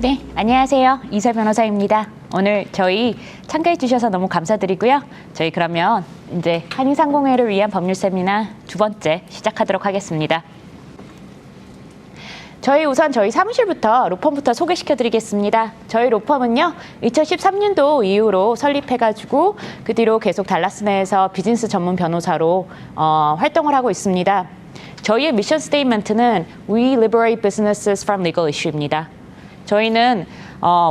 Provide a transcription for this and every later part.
네, 안녕하세요. 이사 변호사입니다. 오늘 저희 참가해 주셔서 너무 감사드리고요. 저희 그러면 이제 한인상공회를 위한 법률 세미나 두 번째 시작하도록 하겠습니다. 우선 저희 사무실부터 로펌부터 소개시켜 드리겠습니다. 저희 로펌은요, 2013년도 이후로 설립해가지고 그 뒤로 계속 달라스 내에서 비즈니스 전문 변호사로 활동을 하고 있습니다. 저희의 미션 스테이트먼트는 We liberate businesses from legal issue입니다. 저희는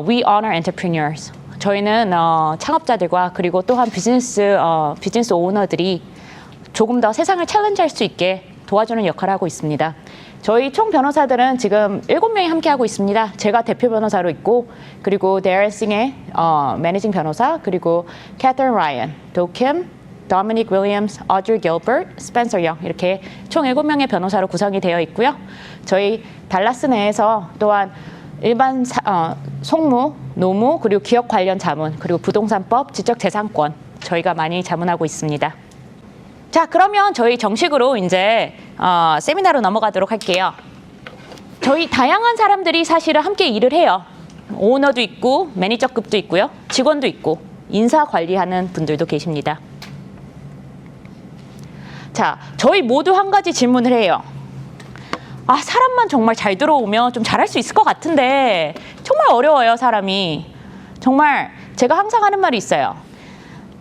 We honor entrepreneurs. 저희는 창업자들과 그리고 또한 비즈니스 오너들이 조금 더 세상을 챌린지할 수 있게 도와주는 역할을 하고 있습니다. 저희 총 변호사들은 지금 7명이 함께하고 있습니다. 제가 대표 변호사로 있고, 그리고 데런 싱의 매니징 변호사, 그리고 캐서린 라이언, 도 킴, 도미닉 윌리엄스, 어드리 길버트, 스펜서 영, 이렇게 총 7명의 변호사로 구성이 되어 있고요. 저희 달라스 내에서 또한 일반 송무, 노무, 그리고 기업 관련 자문, 그리고 부동산법, 지적재산권 저희가 많이 자문하고 있습니다. 자, 그러면 저희 정식으로 이제 세미나로 넘어가도록 할게요. 저희 다양한 사람들이 사실은 함께 일을 해요. 오너도 있고, 매니저급도 있고요. 직원도 있고, 인사 관리하는 분들도 계십니다. 자, 저희 모두 한 가지 질문을 해요. 사람만 정말 잘 들어오면 좀 잘할 수 있을 것 같은데 정말 어려워요, 사람이. 정말 제가 항상 하는 말이 있어요.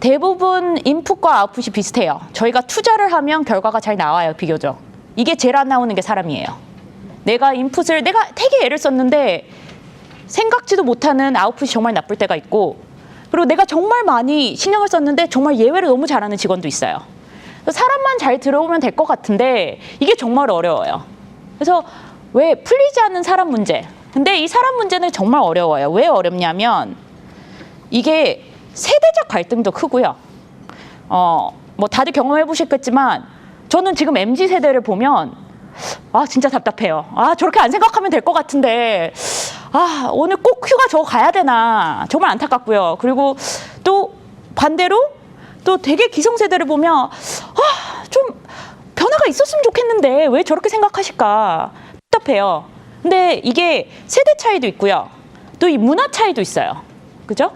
대부분 인풋과 아웃풋이 비슷해요. 저희가 투자를 하면 결과가 잘 나와요, 비교적. 이게 제일 안 나오는 게 사람이에요. 내가 되게 애를 썼는데 생각지도 못하는 아웃풋이 정말 나쁠 때가 있고, 그리고 내가 정말 많이 신경을 썼는데 정말 예외로 너무 잘하는 직원도 있어요. 사람만 잘 들어오면 될 것 같은데 이게 정말 어려워요. 그래서 왜 풀리지 않는 사람 문제. 근데 이 사람 문제는 정말 어려워요. 왜 어렵냐면 이게 세대적 갈등도 크고요. 뭐 다들 경험해 보셨겠지만 저는 지금 MZ 세대를 보면 진짜 답답해요. 저렇게 안 생각하면 될 것 같은데 오늘 꼭 휴가 저거 가야 되나. 정말 안타깝고요. 그리고 또 반대로 또 되게 기성세대를 보면 좀 변화가 있었으면 좋겠는데 왜 저렇게 생각하실까 답답해요. 근데 이게 세대 차이도 있고요. 또 이 문화 차이도 있어요. 그죠?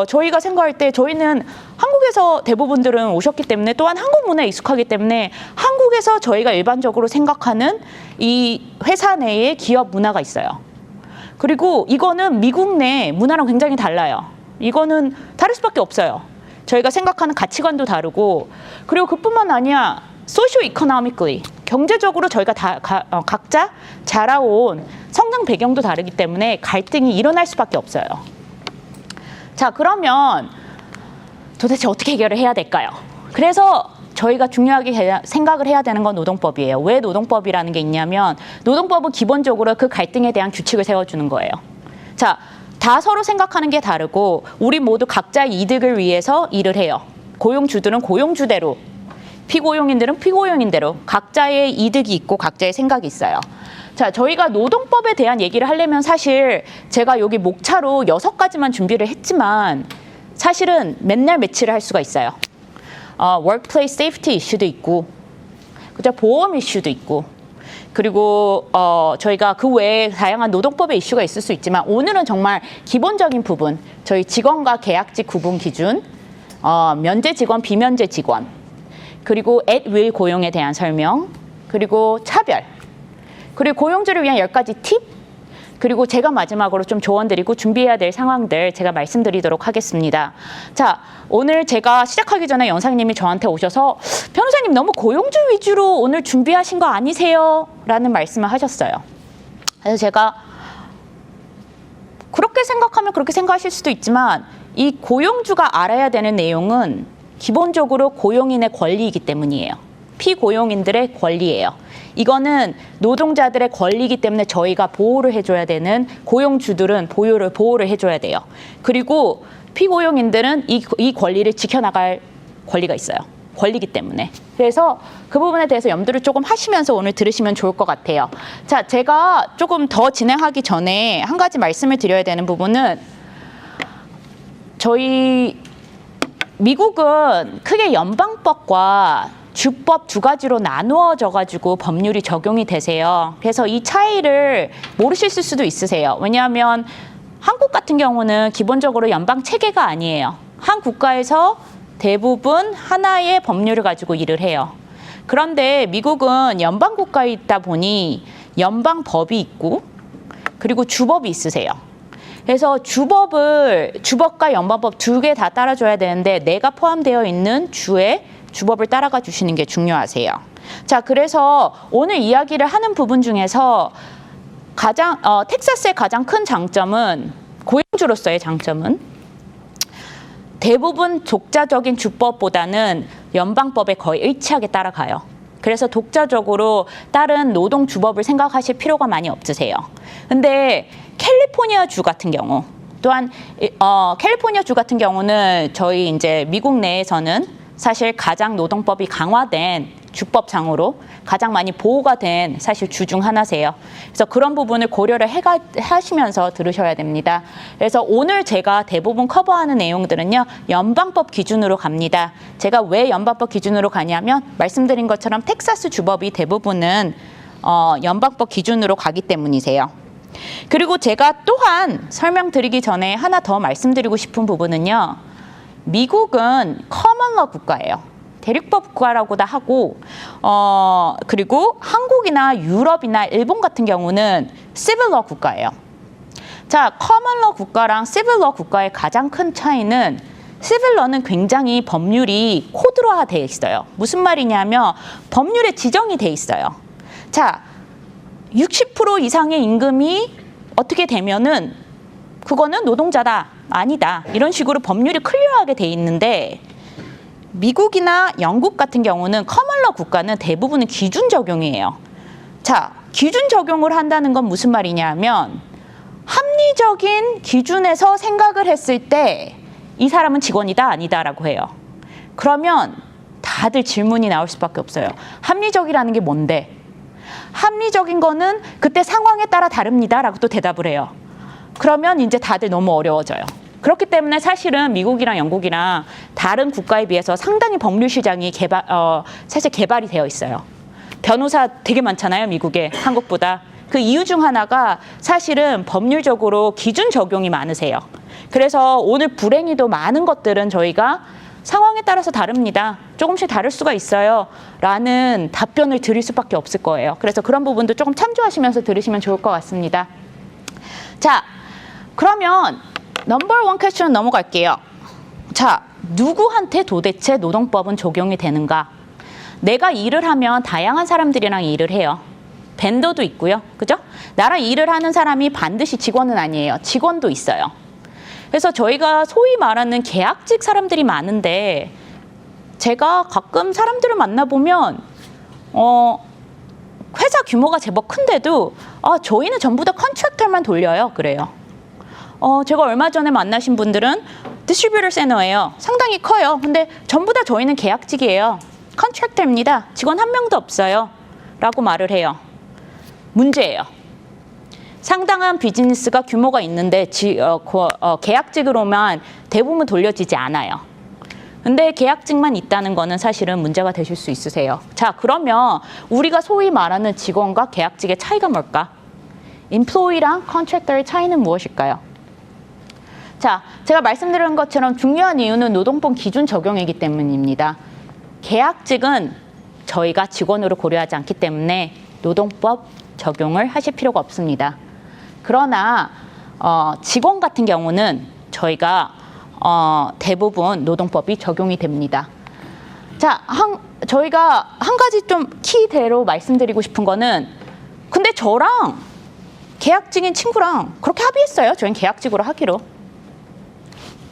저희가 생각할 때 저희는 한국에서 대부분들은 오셨기 때문에 또한 한국 문화에 익숙하기 때문에 한국에서 저희가 일반적으로 생각하는 이 회사 내의 기업 문화가 있어요. 그리고 이거는 미국 내 문화랑 굉장히 달라요. 이거는 다를 수밖에 없어요. 저희가 생각하는 가치관도 다르고, 그리고 그뿐만 아니라 socio-economically, 경제적으로 저희가 각자 자라온 성장 배경도 다르기 때문에 갈등이 일어날 수밖에 없어요. 자, 그러면 도대체 어떻게 해결을 해야 될까요? 그래서 저희가 중요하게 생각을 해야 되는 건 노동법이에요. 왜 노동법이라는 게 있냐면 노동법은 기본적으로 그 갈등에 대한 규칙을 세워주는 거예요. 자, 다 서로 생각하는 게 다르고 우리 모두 각자의 이득을 위해서 일을 해요. 고용주들은 고용주대로, 피고용인들은 피고용인대로 각자의 이득이 있고 각자의 생각이 있어요. 자, 저희가 노동법에 대한 얘기를 하려면 사실 제가 여기 목차로 6가지만 준비를 했지만 사실은 맨날 매치를 할 수가 있어요. workplace safety 이슈도 있고, 그죠? 보험 이슈도 있고, 그리고 저희가 그 외에 다양한 노동법의 이슈가 있을 수 있지만 오늘은 정말 기본적인 부분, 저희 직원과 계약직 구분 기준, 면제 직원, 비면제 직원, 그리고 at will 고용에 대한 설명, 그리고 차별, 그리고 고용주를 위한 10가지 팁, 그리고 제가 마지막으로 좀 조언드리고 준비해야 될 상황들 제가 말씀드리도록 하겠습니다. 자, 오늘 제가 시작하기 전에 영상님이 저한테 오셔서 변호사님 너무 고용주 위주로 오늘 준비하신 거 아니세요? 라는 말씀을 하셨어요. 그래서 제가 그렇게 생각하면 그렇게 생각하실 수도 있지만 이 고용주가 알아야 되는 내용은 기본적으로 고용인의 권리이기 때문이에요. 피고용인들의 권리예요. 이거는 노동자들의 권리이기 때문에 저희가 보호를 해줘야 되는, 고용주들은 보호를 해줘야 돼요. 그리고 피고용인들은 이 권리를 지켜나갈 권리가 있어요. 권리이기 때문에. 그래서 그 부분에 대해서 염두를 조금 하시면서 오늘 들으시면 좋을 것 같아요. 자, 제가 조금 더 진행하기 전에 한 가지 말씀을 드려야 되는 부분은 저희 미국은 크게 연방법과 주법 두 가지로 나누어져 가지고 법률이 적용이 되세요. 그래서 이 차이를 모르실 수도 있으세요. 왜냐하면 한국 같은 경우는 기본적으로 연방 체계가 아니에요. 한 국가에서 대부분 하나의 법률을 가지고 일을 해요. 그런데 미국은 연방 국가에 있다 보니 연방법이 있고 그리고 주법이 있으세요. 그래서 주법과 연방법 두 개 다 따라줘야 되는데 내가 포함되어 있는 주의 주법을 따라가 주시는 게 중요하세요. 자, 그래서 오늘 이야기를 하는 부분 중에서 텍사스의 가장 큰 장점은, 고용주로서의 장점은 대부분 독자적인 주법보다는 연방법에 거의 일치하게 따라가요. 그래서 독자적으로 다른 노동주법을 생각하실 필요가 많이 없으세요. 근데 캘리포니아 주 같은 경우, 또한 캘리포니아 주 같은 경우는 저희 이제 미국 내에서는 사실 가장 노동법이 강화된 주법상으로 가장 많이 보호가 된 사실 주 중 하나세요. 그래서 그런 부분을 고려를 하시면서 들으셔야 됩니다. 그래서 오늘 제가 대부분 커버하는 내용들은요, 연방법 기준으로 갑니다. 제가 왜 연방법 기준으로 가냐면 말씀드린 것처럼 텍사스 주법이 대부분은 연방법 기준으로 가기 때문이세요. 그리고 제가 또한 설명드리기 전에 하나 더 말씀드리고 싶은 부분은요, 미국은 커먼러 국가예요. 대륙법 국가라고도 하고, 그리고 한국이나 유럽이나 일본 같은 경우는 시빌러 국가예요. 자, 커먼러 국가랑 시빌러 국가의 가장 큰 차이는, 시빌러는 굉장히 법률이 코드화되어 있어요. 무슨 말이냐면 법률에 지정이 돼 있어요. 자, 60% 이상의 임금이 어떻게 되면은 그거는 노동자다, 아니다, 이런 식으로 법률이 클리어하게 돼 있는데, 미국이나 영국 같은 경우는 커먼러 국가는 대부분은 기준 적용이에요. 자, 기준 적용을 한다는 건 무슨 말이냐면 합리적인 기준에서 생각을 했을 때 이 사람은 직원이다, 아니다라고 해요. 그러면 다들 질문이 나올 수밖에 없어요. 합리적이라는 게 뭔데? 합리적인 거는 그때 상황에 따라 다릅니다라고 또 대답을 해요. 그러면 이제 다들 너무 어려워져요. 그렇기 때문에 사실은 미국이랑 영국이랑 다른 국가에 비해서 상당히 법률 시장이 사실 개발이 되어 있어요. 변호사 되게 많잖아요, 미국에, 한국보다. 그 이유 중 하나가 사실은 법률적으로 기준 적용이 많으세요. 그래서 오늘 불행히도 많은 것들은 저희가 상황에 따라서 다릅니다, 조금씩 다를 수가 있어요 라는 답변을 드릴 수밖에 없을 거예요. 그래서 그런 부분도 조금 참조하시면서 들으시면 좋을 것 같습니다. 자, 그러면 넘버 원 퀘스천 넘어갈게요. 자, 누구한테 도대체 노동법은 적용이 되는가? 내가 일을 하면 다양한 사람들이랑 일을 해요. 벤더도 있고요, 그죠? 나랑 일을 하는 사람이 반드시 직원은 아니에요. 직원도 있어요. 그래서 저희가 소위 말하는 계약직 사람들이 많은데, 제가 가끔 사람들을 만나보면 회사 규모가 제법 큰데도 저희는 전부 다 컨트랙터만 돌려요, 그래요. 제가 얼마 전에 만나신 분들은 디스트리뷰터 센터예요. 상당히 커요. 근데 전부 다 저희는 계약직이에요. 컨트랙터입니다. 직원 한 명도 없어요 라고 말을 해요. 문제예요. 상당한 비즈니스가 규모가 있는데 계약직으로만 대부분 돌려지지 않아요. 근데 계약직만 있다는 거는 사실은 문제가 되실 수 있으세요. 자, 그러면 우리가 소위 말하는 직원과 계약직의 차이가 뭘까? 인플로이랑 컨트랙터의 차이는 무엇일까요? 자, 제가 말씀드린 것처럼 중요한 이유는 노동법 기준 적용이기 때문입니다. 계약직은 저희가 직원으로 고려하지 않기 때문에 노동법 적용을 하실 필요가 없습니다. 그러나 직원 같은 경우는 저희가 대부분 노동법이 적용이 됩니다. 자, 저희가 한 가지 좀 키대로 말씀드리고 싶은 거는, 근데 저랑 계약직인 친구랑 그렇게 합의했어요. 저희는 계약직으로 하기로.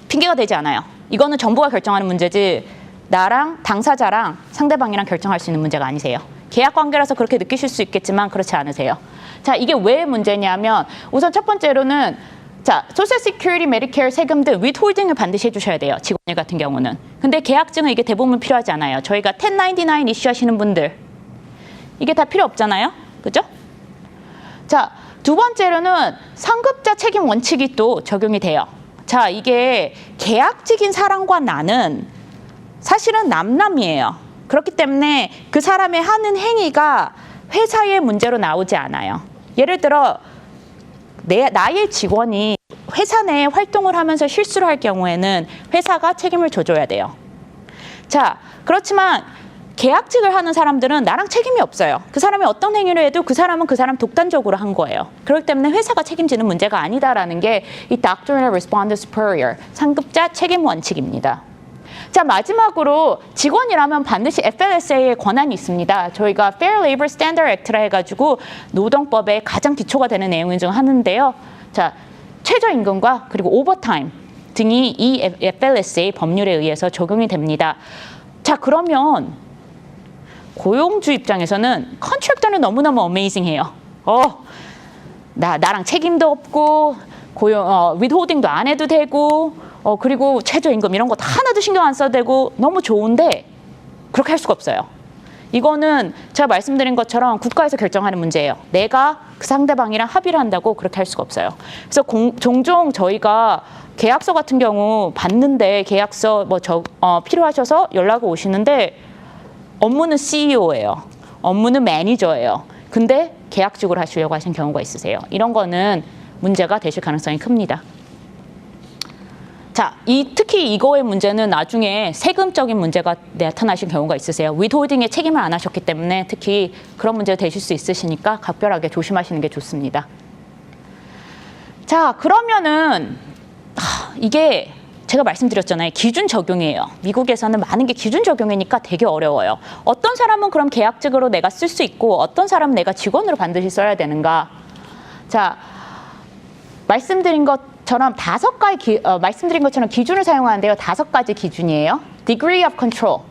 핑계가 되지 않아요. 이거는 정부가 결정하는 문제지 나랑 당사자랑 상대방이랑 결정할 수 있는 문제가 아니세요. 계약 관계라서 그렇게 느끼실 수 있겠지만 그렇지 않으세요. 자, 이게 왜 문제냐면, 우선 첫 번째로는, 자, 소셜 시큐리티, 메디케어 세금 등 윗홀딩을 반드시 해주셔야 돼요, 직원들 같은 경우는. 근데 계약직은 이게 대부분 필요하지 않아요. 저희가 1099 이슈하시는 분들, 이게 다 필요 없잖아요, 그죠? 자, 두 번째로는 상급자 책임 원칙이 또 적용이 돼요. 자, 이게 계약직인 사람과 나는 사실은 남남이에요. 그렇기 때문에 그 사람의 하는 행위가 회사의 문제로 나오지 않아요. 예를 들어 나의 직원이 회사 내에 활동을 하면서 실수를 할 경우에는 회사가 책임을 져줘야 돼요. 자, 그렇지만 계약직을 하는 사람들은 나랑 책임이 없어요. 그 사람이 어떤 행위를 해도 그 사람은 그 사람 독단적으로 한 거예요. 그렇기 때문에 회사가 책임지는 문제가 아니다라는 게 이 Doctrine of Respondeat Superior, 상급자 책임 원칙입니다. 자, 마지막으로 직원이라면 반드시 FLSA의 권한이 있습니다. 저희가 Fair Labor Standard Act라 해가지고 노동법의 가장 기초가 되는 내용 중 하나인데요. 자, 최저임금과 그리고 오버타임 등이 이 FLSA 법률에 의해서 적용이 됩니다. 자, 그러면 고용주 입장에서는 컨트랙터는 너무너무 어메이징해요. 나랑 책임도 없고 윗홀딩도 안 해도 되고 그리고 최저임금 이런 거 다 하나도 신경 안 써도 되고 너무 좋은데 그렇게 할 수가 없어요. 이거는 제가 말씀드린 것처럼 국가에서 결정하는 문제예요. 내가 그 상대방이랑 합의를 한다고 그렇게 할 수가 없어요. 그래서 종종 저희가 계약서 같은 경우 받는데 계약서 필요하셔서 연락이 오시는데 업무는 CEO예요. 업무는 매니저예요. 근데 계약직으로 하시려고 하시는 경우가 있으세요. 이런 거는 문제가 되실 가능성이 큽니다. 자, 특히 이거의 문제는 나중에 세금적인 문제가 나타나실 경우가 있으세요. 윗홀딩에 책임을 안 하셨기 때문에 특히 그런 문제가 되실 수 있으시니까 각별하게 조심하시는 게 좋습니다. 자, 그러면은 이게 제가 말씀드렸잖아요. 기준 적용이에요. 미국에서는 많은 게 기준 적용이니까 되게 어려워요. 어떤 사람은 그럼 계약직으로 내가 쓸 수 있고 어떤 사람은 내가 직원으로 반드시 써야 되는가. 자, 말씀드린 것처럼 말씀드린 것처럼 기준을 사용하는데요. 5가지 기준이에요. Degree of control,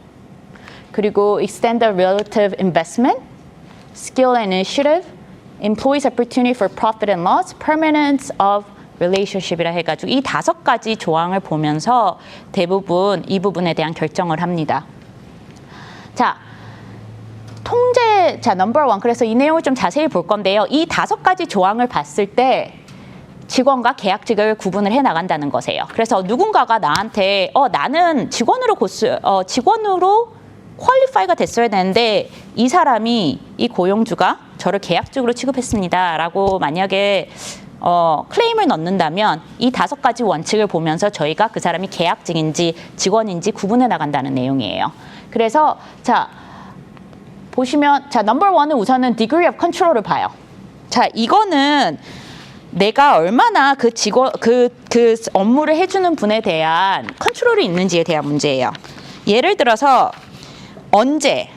그리고 Extended relative investment, Skill and initiative, Employee's opportunity for profit and loss, Permanence of relationship이라 해가지고 이 5가지 조항을 보면서 대부분 이 부분에 대한 결정을 합니다. 자, 넘버 1. 그래서 이 내용을 좀 자세히 볼 건데요. 이 5가지 조항을 봤을 때 직원과 계약직을 구분을 해 나간다는 것이에요. 그래서 누군가가 나한테 나는 직원으로 퀄리파이가 됐어야 되는데 이 고용주가 저를 계약직으로 취급했습니다. 라고 만약에 클레임을 넣는다면 이 5가지 원칙을 보면서 저희가 그 사람이 계약직인지 직원인지 구분해 나간다는 내용이에요. 그래서 보시면 넘버 1은 우선은 degree of control을 봐요. 자, 이거는 내가 얼마나 그 업무를 해주는 분에 대한 컨트롤이 있는지에 대한 문제예요. 예를 들어서 언제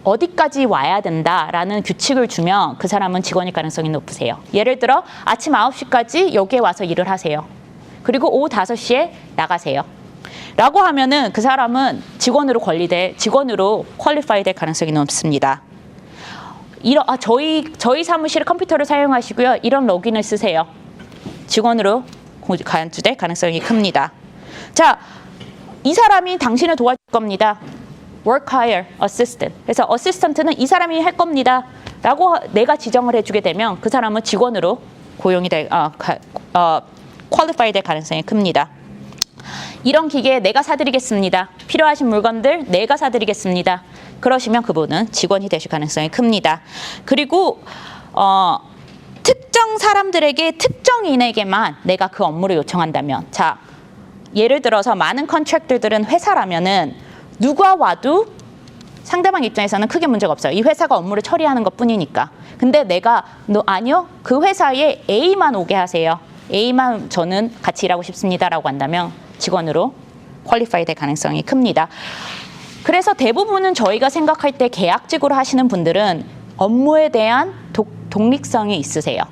어디까지 와야 된다라는 규칙을 주면 그 사람은 직원일 가능성이 높으세요. 예를 들어 아침 9시까지 여기에 와서 일을 하세요. 그리고 오후 5시에 나가세요. 라고 하면은 그 사람은 직원으로 퀄리파이 될 가능성이 높습니다. 저희 사무실에 컴퓨터를 사용하시고요. 이런 로그인을 쓰세요. 직원으로 간주될 가능성이 큽니다. 자, 이 사람이 당신을 도와줄 겁니다. work hire assistant. 그래서 어시스턴트는 이 사람이 할 겁니다. 라고 내가 지정을 해주게 되면 그 사람은 직원으로 퀄리파이 될 가능성이 큽니다. 이런 기계 내가 사드리겠습니다. 필요하신 물건들 내가 사드리겠습니다. 그러시면 그분은 직원이 되실 가능성이 큽니다. 그리고 특정 사람들에게 특정인에게만 내가 그 업무를 요청한다면, 자, 예를 들어서 많은 컨트랙터들은 회사라면은 누가 와도 상대방 입장에서는 크게 문제가 없어요. 이 회사가 업무를 처리하는 것뿐이니까. 근데 아니요, 그 회사에 A만 오게 하세요. A만 저는 같이 일하고 싶습니다라고 한다면 직원으로 퀄리파이 될 가능성이 큽니다. 그래서 대부분은 저희가 생각할 때 계약직으로 하시는 분들은 업무에 대한 독립성이 있으세요.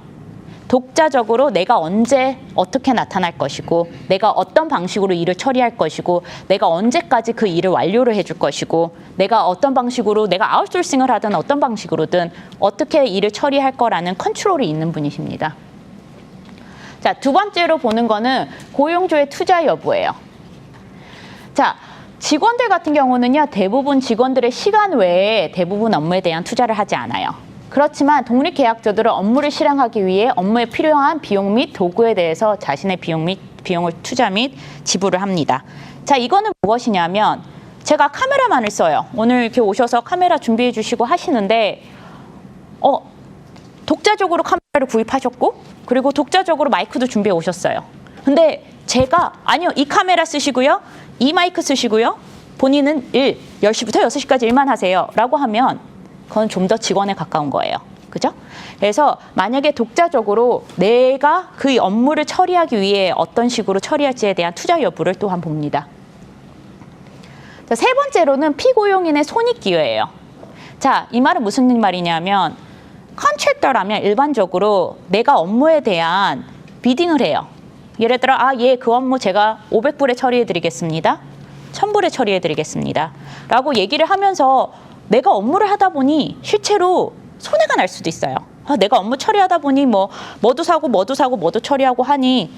독자적으로 내가 언제 어떻게 나타날 것이고 내가 어떤 방식으로 일을 처리할 것이고 내가 언제까지 그 일을 완료를 해줄 것이고 내가 어떤 방식으로 내가 아웃소싱을 하든 어떤 방식으로든 어떻게 일을 처리할 거라는 컨트롤이 있는 분이십니다. 자, 2번째로 보는 거는 고용주의 투자 여부예요. 자, 직원들 같은 경우는요, 대부분 직원들의 시간 외에 대부분 업무에 대한 투자를 하지 않아요. 그렇지만 독립계약자들은 업무를 실행하기 위해 업무에 필요한 비용 및 도구에 대해서 자신의 비용을 투자 및 지불을 합니다. 자, 이거는 무엇이냐면 제가 카메라만을 써요. 오늘 이렇게 오셔서 카메라 준비해 주시고 하시는데 독자적으로 카메라를 구입하셨고 그리고 독자적으로 마이크도 준비해 오셨어요. 근데 제가 아니요, 이 카메라 쓰시고요, 이 마이크 쓰시고요, 본인은 10시부터 6시까지 일만 하세요 라고 하면 그건 좀 더 직원에 가까운 거예요. 그죠? 그래서 만약에 독자적으로 내가 그 업무를 처리하기 위해 어떤 식으로 처리할지에 대한 투자 여부를 또한 봅니다. 자, 세 번째로는 피고용인의 손익기여예요. 자, 이 말은 무슨 말이냐면 컨트랙터라면 일반적으로 내가 업무에 대한 비딩을 해요. 예를 들어 그 업무 제가 500불에 처리해 드리겠습니다. 1000불에 처리해 드리겠습니다. 라고 얘기를 하면서 내가 업무를 하다 보니 실제로 손해가 날 수도 있어요. 내가 업무 처리하다 보니 뭐도 사고 뭐도 처리하고 하니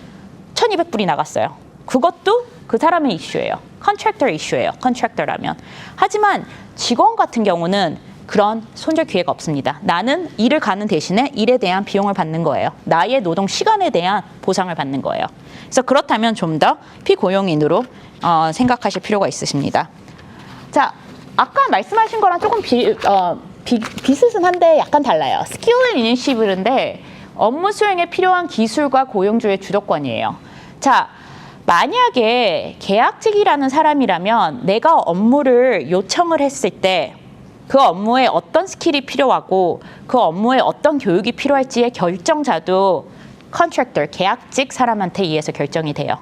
1200불이 나갔어요. 그것도 그 사람의 이슈예요. 컨트랙터 이슈예요. 컨트랙터라면. 하지만 직원 같은 경우는 그런 손절 기회가 없습니다. 나는 일을 가는 대신에 일에 대한 비용을 받는 거예요. 나의 노동 시간에 대한 보상을 받는 거예요. 그래서 그렇다면 좀 더 피고용인으로 생각하실 필요가 있으십니다. 자, 아까 말씀하신 거랑 조금 비슷은 한데 약간 달라요. 스킬 이니시티브인데 업무 수행에 필요한 기술과 고용주의 주도권이에요. 자, 만약에 계약직이라는 사람이라면 내가 업무를 요청을 했을 때 그 업무에 어떤 스킬이 필요하고 그 업무에 어떤 교육이 필요할지의 결정자도 컨트랙터, 계약직 사람한테 의해서 결정이 돼요.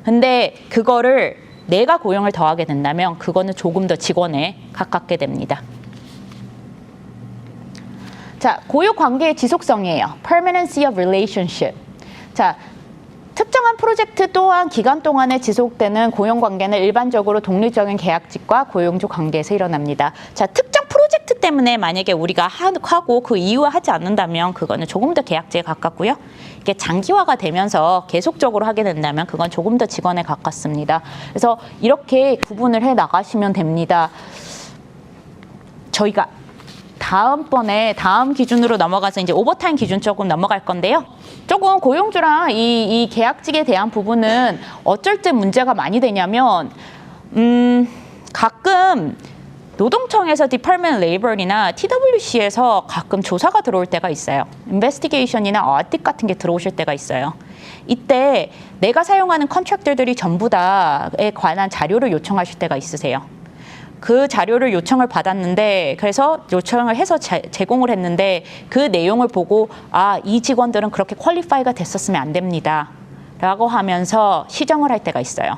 근데 그거를 내가 고용을 더하게 된다면 그거는 조금 더 직원에 가깝게 됩니다. 자, 고용 관계의 지속성이에요. Permanency of relationship. 자, 특정한 프로젝트 또한 기간 동안에 지속되는 고용 관계는 일반적으로 독립적인 계약직과 고용주 관계에서 일어납니다. 자, 특정 프로젝트 때문에 만약에 우리가 하고 그 이후에 하지 않는다면 그거는 조금 더 계약직에 가깝고요. 이게 장기화가 되면서 계속적으로 하게 된다면 그건 조금 더 직원에 가깝습니다. 그래서 이렇게 구분을 해 나가시면 됩니다. 저희가 다음 기준으로 넘어가서 이제 오버타임 기준 조금 넘어갈 건데요. 조금 고용주랑 이 계약직에 대한 부분은 어쩔 때 문제가 많이 되냐면 가끔 노동청에서 Department of Labor이나 TWC에서 가끔 조사가 들어올 때가 있어요. 인베스티게이션이나 어딕 같은 게 들어오실 때가 있어요. 이때 내가 사용하는 컨트랙터들이 전부 다에 관한 자료를 요청하실 때가 있으세요. 그 자료를 요청을 받았는데 그래서 요청을 해서 제공을 했는데 그 내용을 보고 이 직원들은 그렇게 퀄리파이가 됐었으면 안 됩니다 라고 하면서 시정을 할 때가 있어요.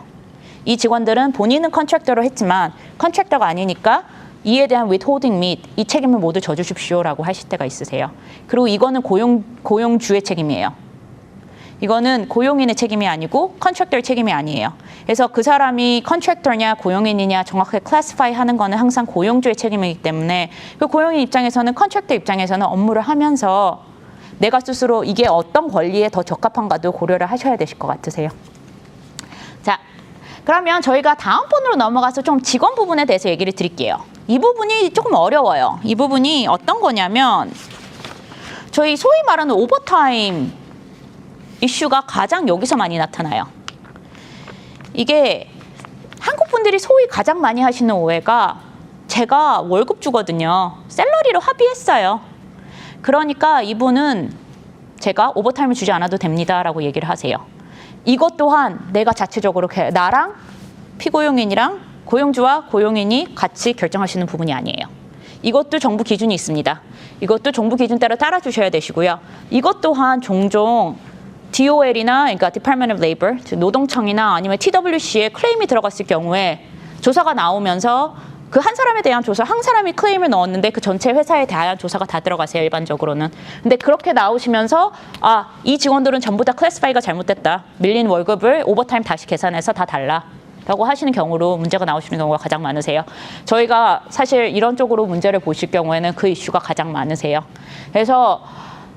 이 직원들은 본인은 컨트랙터로 했지만 컨트랙터가 아니니까 이에 대한 withholding 및 이 책임을 모두 져주십시오라고 하실 때가 있으세요. 그리고 이거는 고용주의 책임이에요. 이거는 고용인의 책임이 아니고 컨트랙터의 책임이 아니에요. 그래서 그 사람이 컨트랙터냐 고용인이냐 정확하게 클래시파이 하는 거는 항상 고용주의 책임이기 때문에 그 고용인 입장에서는 컨트랙터 입장에서는 업무를 하면서 내가 스스로 이게 어떤 권리에 더 적합한가도 고려를 하셔야 되실 것 같으세요. 자, 그러면 저희가 다음 번으로 넘어가서 좀 직원 부분에 대해서 얘기를 드릴게요. 이 부분이 조금 어려워요. 이 부분이 어떤 거냐면 저희 소위 말하는 오버타임 이슈가 가장 여기서 많이 나타나요. 이게 한국 분들이 소위 가장 많이 하시는 오해가 제가 월급 주거든요. 샐러리로 합의했어요. 그러니까 이분은 제가 오버타임을 주지 않아도 됩니다라고 얘기를 하세요. 이것 또한 내가 자체적으로 나랑 피고용인이랑 고용주와 고용인이 같이 결정하시는 부분이 아니에요. 이것도 정부 기준이 있습니다. 이것도 정부 기준 따라 따라주셔야 되시고요. 이것 또한 종종 DOL이나 그러니까 Department of Labor, 노동청이나 아니면 TWC에 클레임이 들어갔을 경우에 조사가 나오면서 그 한 사람에 대한 조사, 한 사람이 클레임을 넣었는데 그 전체 회사에 대한 조사가 다 들어가세요, 일반적으로는. 근데 그렇게 나오시면서 이 직원들은 전부 다 클래시파이가 잘못됐다. 밀린 월급을 오버타임 다시 계산해서 다 달라. 라고 하시는 경우로 문제가 나오시는 경우가 가장 많으세요. 저희가 사실 이런 쪽으로 문제를 보실 경우에는 그 이슈가 가장 많으세요. 그래서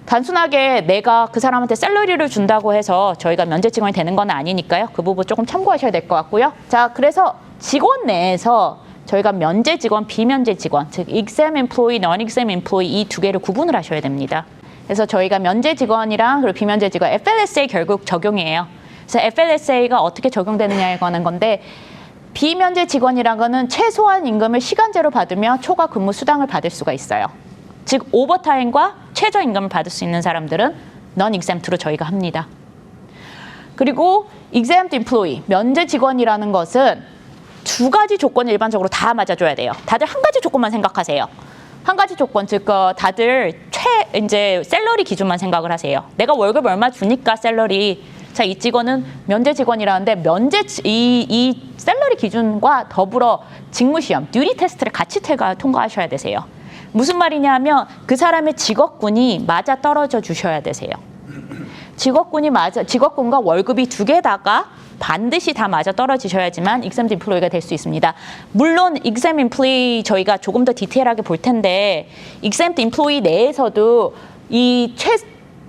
단순하게 내가 그 사람한테 샐러리를 준다고 해서 저희가 면제 직원이 되는 건 아니니까요. 그 부분 조금 참고하셔야 될 것 같고요. 자, 그래서 직원 내에서 저희가 면제 직원, 비면제 직원, 즉 exempt employee, non-exempt employee 이 두 개를 구분을 하셔야 됩니다. 그래서 저희가 면제 직원이랑 그리고 비면제 직원, FLSA 결국 적용이에요. 그래서 FLSA가 어떻게 적용되느냐에 관한 건데 비면제 직원이란 거는 최소한 임금을 시간제로 받으며 초과 근무 수당을 받을 수가 있어요. 즉 오버타임과 최저임금을 받을 수 있는 사람들은 non-exempt로 저희가 합니다. 그리고 exempt employee, 면제 직원이라는 것은 두 가지 조건을 일반적으로 다 맞아줘야 돼요. 다들 한 가지 조건만 생각하세요. 한 가지 조건, 즉 다들 이제 샐러리 기준만 생각을 하세요. 내가 월급 얼마 주니까 샐러리. 자, 이 직원은 면제 직원이라는데 이 샐러리 기준과 더불어 직무시험, 듀티 테스트를 같이 통과하셔야 되세요. 무슨 말이냐면 그 사람의 직업군이 맞아 떨어져 주셔야 되세요. 직업군과 월급이 두 개다가 반드시 다 맞아 떨어지셔야지만 exempt employee가 될 수 있습니다. 물론 exempt employee 저희가 조금 더 디테일하게 볼 텐데 exempt employee 내에서도 이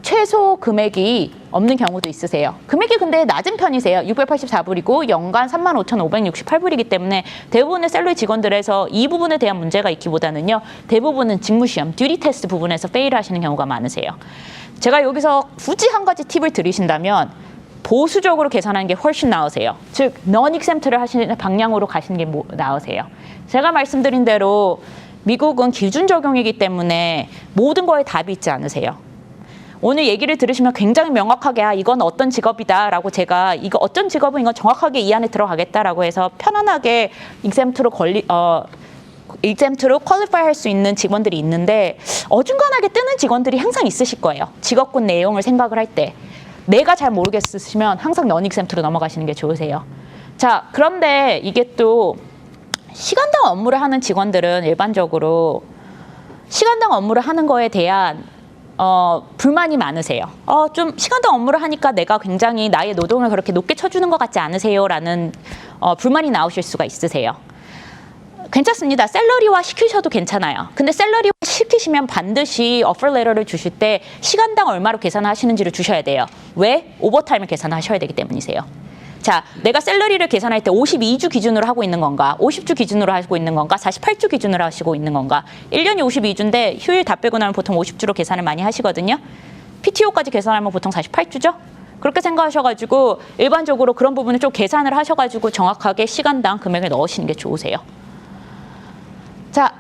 최소 금액이 없는 경우도 있으세요. 금액이 근데 낮은 편이세요. 684불이고 연간 35,568불이기 때문에 대부분의 샐러리 직원들에서 이 부분에 대한 문제가 있기보다는요. 대부분은 직무시험, 듀티 테스트 부분에서 페일 하시는 경우가 많으세요. 제가 여기서 굳이 한 가지 팁을 드리신다면 보수적으로 계산하는 게 훨씬 나으세요. 즉, non-exempt를 하시는 방향으로 가시는 게 나으세요. 제가 말씀드린 대로 미국은 기준 적용이기 때문에 모든 거에 답이 있지 않으세요. 오늘 얘기를 들으시면 굉장히 명확하게 이건 어떤 직업이다라고 제가 이거 어떤 직업은 이건 정확하게 이 안에 들어가겠다라고 해서 편안하게 exempt로 퀄리파이 할 수 있는 직원들이 있는데 어중간하게 뜨는 직원들이 항상 있으실 거예요. 직업군 내용을 생각을 할 때. 내가 잘 모르겠으시면 항상 non-exempt로 넘어가시는 게 좋으세요. 자, 그런데 이게 또 시간당 업무를 하는 직원들은 일반적으로 시간당 업무를 하는 거에 대한 불만이 많으세요. 좀 시간당 업무를 하니까 내가 굉장히 나의 노동을 그렇게 높게 쳐주는 것 같지 않으세요? 라는 불만이 나오실 수가 있으세요. 괜찮습니다. 샐러리화 시키셔도 괜찮아요. 근데 샐러리화 시키시면 반드시 오퍼 레터를 주실 때 시간당 얼마로 계산하시는지를 주셔야 돼요. 왜? 오버타임을 계산하셔야 되기 때문이세요. 자, 내가 샐러리를 계산할 때 52주 기준으로 하고 있는 건가? 50주 기준으로 하고 있는 건가? 48주 기준으로 하시고 있는 건가? 1년이 52주인데 휴일 다 빼고 나면 보통 50주로 계산을 많이 하시거든요. PTO까지 계산하면 보통 48주죠? 그렇게 생각하셔가지고 일반적으로 그런 부분을 좀 계산을 하셔가지고 정확하게 시간당 금액을 넣으시는 게 좋으세요. 자,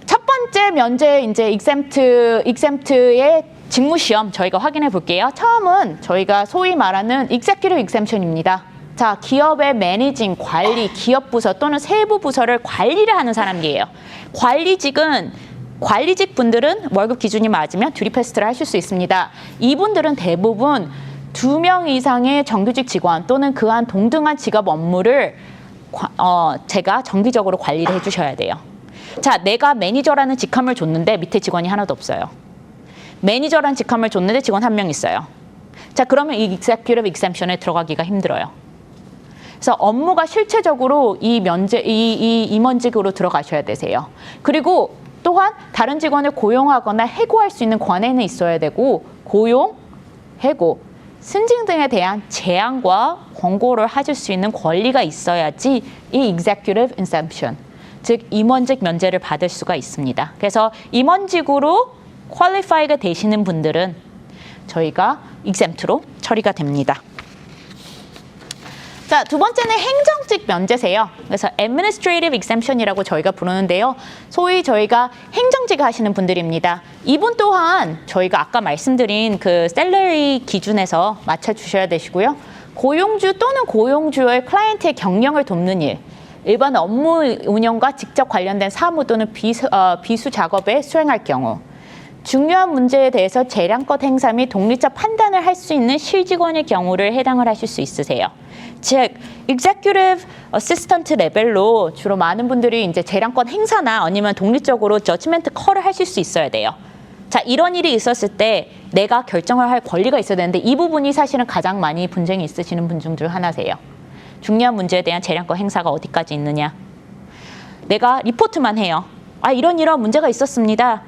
첫 번째 면제 이제 exempt의 직무시험 저희가 확인해 볼게요. 처음은 저희가 소위 말하는 executive exemption입니다. 자, 기업의 매니징, 관리, 기업 부서 또는 세부 부서를 관리를 하는 사람이에요. 관리직 분들은 월급 기준이 맞으면 듀티 패스트를 하실 수 있습니다. 이분들은 대부분 2명 이상의 정규직 직원 또는 그한 동등한 직업 업무를 제가 정기적으로 관리를 해주셔야 돼요. 자, 내가 매니저라는 직함을 줬는데 밑에 직원이 하나도 없어요. 매니저라는 직함을 줬는데 직원 1명 있어요. 자, 그러면 이 executive exemption에 들어가기가 힘들어요. 그래서 업무가 실체적으로 임원직으로 들어가셔야 되세요. 그리고 또한 다른 직원을 고용하거나 해고할 수 있는 관행은 있어야 되고 고용, 해고, 승진 등에 대한 제안과 권고를 하실 수 있는 권리가 있어야지 이 executive exemption, 즉 임원직 면제를 받을 수가 있습니다. 그래서 임원직으로 퀄리파이가 되시는 분들은 저희가 exempt로 처리가 됩니다. 자, 두 번째는 행정직 면제세요. 그래서 administrative exemption이라고 저희가 부르는데요. 소위 저희가 행정직 하시는 분들입니다. 이분 또한 저희가 아까 말씀드린 그 샐러리 기준에서 맞춰주셔야 되시고요. 고용주 또는 고용주의 클라이언트의 경영을 돕는 일, 일반 업무 운영과 직접 관련된 사무 또는 비수 작업에 수행할 경우, 중요한 문제에 대해서 재량껏 행사 및 독립적 판단을 할 수 있는 실직원의 경우를 해당을 하실 수 있으세요. 즉, executive assistant 레벨로 주로 많은 분들이 이제 재량권 행사나 아니면 독립적으로 저지먼트 컬을 하실 수 있어야 돼요. 자, 이런 일이 있었을 때 내가 결정을 할 권리가 있어야 되는데 이 부분이 사실은 가장 많이 분쟁이 있으시는 분 중 하나세요. 중요한 문제에 대한 재량권 행사가 어디까지 있느냐. 내가 리포트만 해요. 이런 문제가 있었습니다.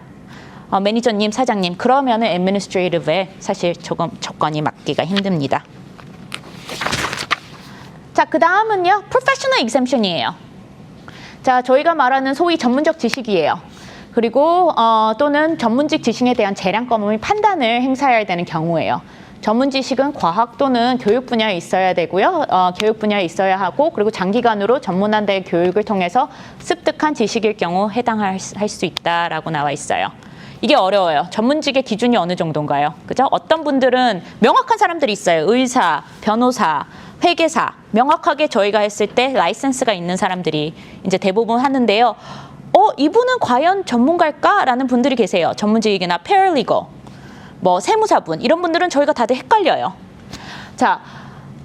매니저님, 사장님, 그러면은 administrative에 사실 조금 조건이 맞기가 힘듭니다. 자, 그 다음은요, professional exemption이에요. 자, 저희가 말하는 소위 전문적 지식이에요. 그리고 또는 전문직 지식에 대한 재량권 및 판단을 행사해야 되는 경우예요. 전문 지식은 과학 또는 교육 분야에 있어야 되고요. 교육 분야에 있어야 하고 그리고 장기간으로 전문화된 교육을 통해서 습득한 지식일 경우 해당할 수 있다라고 나와 있어요. 이게 어려워요. 전문직의 기준이 어느 정도인가요? 그죠? 어떤 분들은 명확한 사람들이 있어요. 의사, 변호사, 회계사. 명확하게 저희가 했을 때 라이센스가 있는 사람들이 이제 대부분 하는데요. 이분은 과연 전문가일까라는 분들이 계세요. 전문직이나 paralegal, 뭐 세무사분 이런 분들은 저희가 다들 헷갈려요. 자,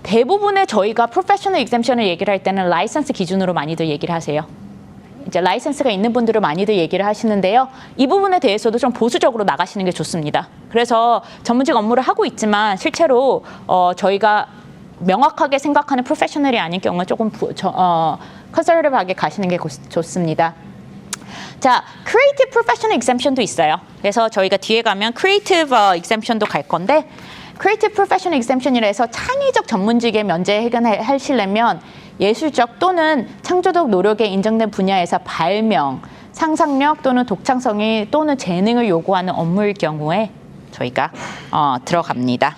대부분의 저희가 프로페셔널 exemption을 얘기를 할 때는 라이센스 기준으로 많이들 얘기를 하세요. 이제 라이센스가 있는 분들을 많이들 얘기를 하시는데요. 이 부분에 대해서도 좀 보수적으로 나가시는 게 좋습니다. 그래서 전문직 업무를 하고 있지만 실제로 저희가 명확하게 생각하는 프로페셔널이 아닌 경우는 조금 컨설러티브하게 가시는 게 좋습니다. 자, Creative Professional Exemption도 있어요. 그래서 저희가 뒤에 가면 Creative Exemption도 갈 건데 Creative Professional Exemption이라 해서 창의적 전문직의 면제 해결하시려면 예술적 또는 창조적 노력에 인정된 분야에서 발명, 상상력 또는 독창성이 또는 재능을 요구하는 업무일 경우에 저희가 들어갑니다.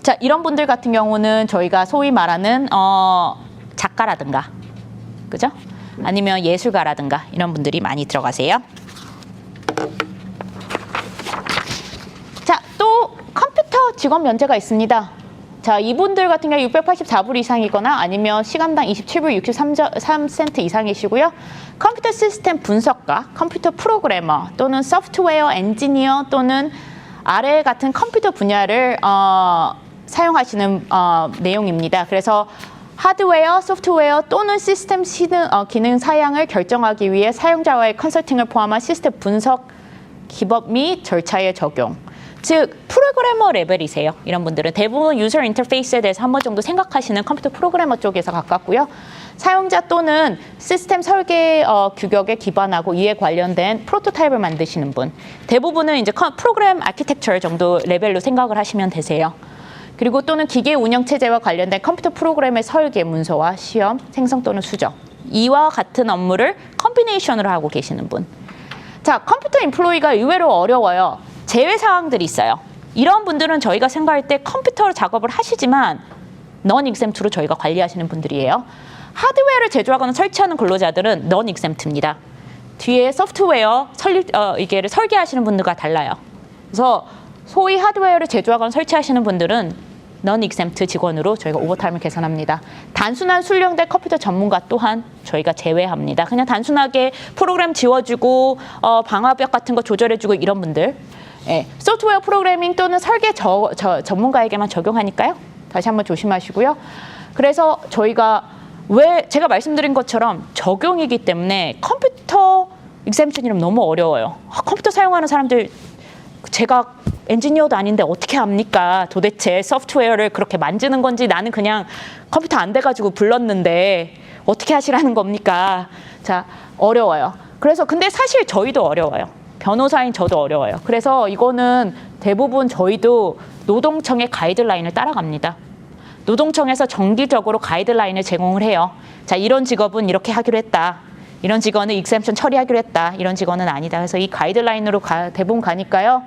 자, 이런 분들 같은 경우는 저희가 소위 말하는 작가라든가, 그죠? 아니면 예술가라든가 이런 분들이 많이 들어가세요. 자, 또 컴퓨터 직업 면제가 있습니다. 자, 이분들 같은 경우 684불 이상이거나 아니면 시간당 27불 63센트 이상이시고요. 컴퓨터 시스템 분석가, 컴퓨터 프로그래머 또는 소프트웨어 엔지니어 또는 아래 같은 컴퓨터 분야를 사용하시는 내용입니다. 그래서 하드웨어, 소프트웨어 또는 시스템 기능 사양을 결정하기 위해 사용자와의 컨설팅을 포함한 시스템 분석 기법 및 절차의 적용. 즉 프로그래머 레벨이세요. 이런 분들은 대부분 유저 인터페이스에 대해서 한 번 정도 생각하시는 컴퓨터 프로그래머 쪽에서 가깝고요. 사용자 또는 시스템 설계 규격에 기반하고 이에 관련된 프로토타입을 만드시는 분. 대부분은 이제 프로그램 아키텍처 정도 레벨로 생각을 하시면 되세요. 그리고 또는 기계 운영 체제와 관련된 컴퓨터 프로그램의 설계, 문서와 시험, 생성 또는 수정. 이와 같은 업무를 컴비네이션으로 하고 계시는 분. 자, 컴퓨터 인플로이가 의외로 어려워요. 제외 사항들이 있어요. 이런 분들은 저희가 생각할 때 컴퓨터 작업을 하시지만 non exempt로 저희가 관리하시는 분들이에요. 하드웨어를 제조하거나 설치하는 근로자들은 non exempt입니다. 뒤에 소프트웨어 이게 설계하시는 분들과 달라요. 그래서 소위 하드웨어를 제조하거나 설치하시는 분들은 non exempt 직원으로 저희가 오버타임을 계산합니다. 단순한 수령된 컴퓨터 전문가 또한 저희가 제외합니다. 그냥 단순하게 프로그램 지워주고 방화벽 같은 거 조절해주고 이런 분들. 예, 소프트웨어 프로그래밍 또는 설계 전문가에게만 적용하니까요. 다시 한번 조심하시고요. 그래서 저희가 왜 제가 말씀드린 것처럼 적용이기 때문에 컴퓨터 exemption이라면 너무 어려워요. 컴퓨터 사용하는 사람들 제가 엔지니어도 아닌데 어떻게 합니까? 도대체 소프트웨어를 그렇게 만지는 건지 나는 그냥 컴퓨터 안 돼가지고 불렀는데 어떻게 하시라는 겁니까? 자, 어려워요. 그래서 근데 사실 저희도 어려워요. 변호사인 저도 어려워요. 그래서 이거는 대부분 저희도 노동청의 가이드라인을 따라갑니다. 노동청에서 정기적으로 가이드라인을 제공을 해요. 자, 이런 직업은 이렇게 하기로 했다. 이런 직원은 익셈션 처리하기로 했다. 이런 직원은 아니다. 그래서 이 가이드라인으로 대부분 가니까요.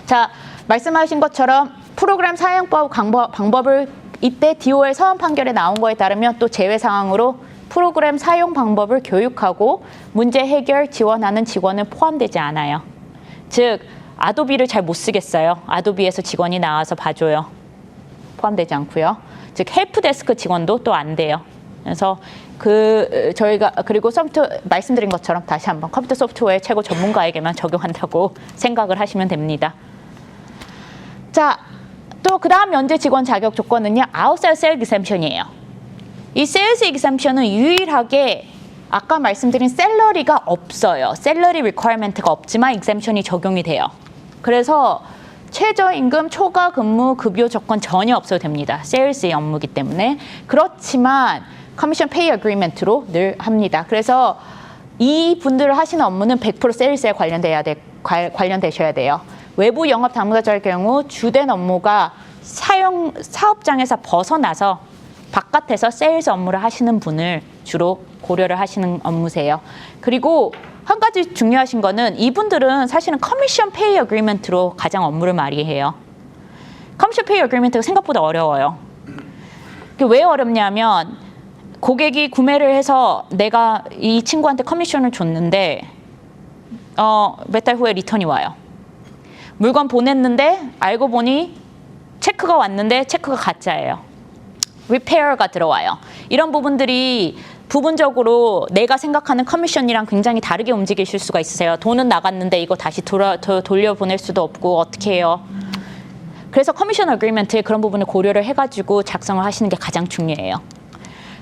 자, 말씀하신 것처럼 프로그램 사용법 방법을 이때 DOL 서원 판결에 나온 거에 따르면 또 제외 사항으로 프로그램 사용 방법을 교육하고 문제 해결 지원하는 직원은 포함되지 않아요. 즉 아도비를 잘 못 쓰겠어요. 아도비에서 직원이 나와서 봐줘요. 포함되지 않고요. 즉 헬프데스크 직원도 또 안 돼요. 그래서 저희가 그리고 말씀드린 것처럼 다시 한번 컴퓨터 소프트웨어 최고 전문가에게만 적용한다고 생각을 하시면 됩니다. 자, 또 그다음 면제 직원 자격 조건은요. 아웃사이드 셀 exemption이에요. 이 세일즈 exemption은 유일하게 아까 말씀드린 셀러리가 없어요. 셀러리 리퀘어먼트가 없지만 exemption이 적용이 돼요. 그래서 최저임금, 초과 근무, 급여 조건 전혀 없어도 됩니다. 세일즈의 업무이기 때문에. 그렇지만 커미션 페이 어그리먼트로 늘 합니다. 그래서 이 분들을 하시는 업무는 100% 세일즈에 관련되셔야 돼요. 외부 영업 당사자의 경우 주된 업무가 사업장에서 벗어나서 바깥에서 세일즈 업무를 하시는 분을 주로 고려를 하시는 업무세요. 그리고 한 가지 중요하신 거는 이분들은 사실은 커미션 페이 어그리먼트로 가장 업무를 많이 해요. 커미션 페이 어그리먼트가 생각보다 어려워요. 왜 어렵냐면 고객이 구매를 해서 내가 이 친구한테 커미션을 줬는데 몇 달 후에 리턴이 와요. 물건 보냈는데 알고 보니 체크가 왔는데 체크가 가짜예요. 리페어가 들어와요. 이런 부분들이 부분적으로 내가 생각하는 커미션이랑 굉장히 다르게 움직이실 수가 있으세요. 돈은 나갔는데 이거 다시 돌려보낼 수도 없고 어떻게 해요? 그래서 커미션 어그리먼트에 그런 부분을 고려를 해가지고 작성을 하시는 게 가장 중요해요.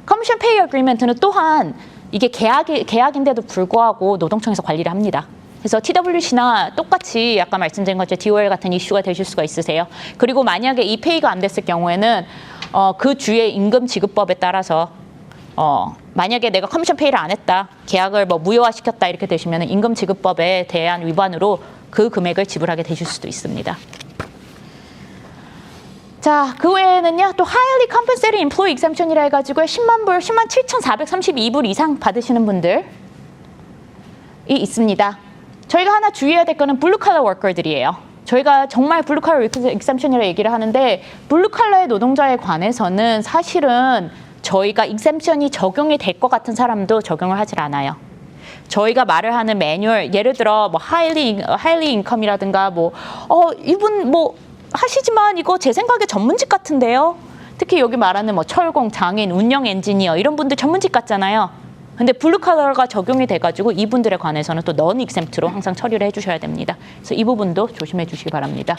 커미션 페이 어그리먼트는 또한 이게 계약인데도 불구하고 노동청에서 관리를 합니다. 그래서 TWC나 똑같이 아까 말씀드린 것처럼 DOL 같은 이슈가 되실 수가 있으세요. 그리고 만약에 이 페이가 안 됐을 경우에는 그 주의 임금 지급법에 따라서 만약에 내가 커미션 페이를 안 했다, 계약을 뭐 무효화시켰다 이렇게 되시면 임금 지급법에 대한 위반으로 그 금액을 지불하게 되실 수도 있습니다. 자, 그 외에는요, 또 highly compensated employee exemption이라 해가지고 10만 7,432불 이상 받으시는 분들이 있습니다. 저희가 하나 주의해야 될 거는 블루 칼라 워커들이에요. 저희가 정말 블루 칼라 exemption이라 얘기를 하는데 블루 칼라의 노동자에 관해서는 사실은 저희가 exemption이 적용이 될 것 같은 사람도 적용을 하질 않아요. 저희가 말을 하는 매뉴얼, 예를 들어 뭐 highly income이라든가 이분 하시지만 이거 제 생각에 전문직 같은데요. 특히 여기 말하는 뭐 철공, 장인, 운영 엔지니어 이런 분들 전문직 같잖아요. 근데 블루 칼라가 적용이 돼가지고 이분들에 관해서는 또 넌 익셈트로 항상 처리를 해주셔야 됩니다. 그래서 이 부분도 조심해 주시기 바랍니다.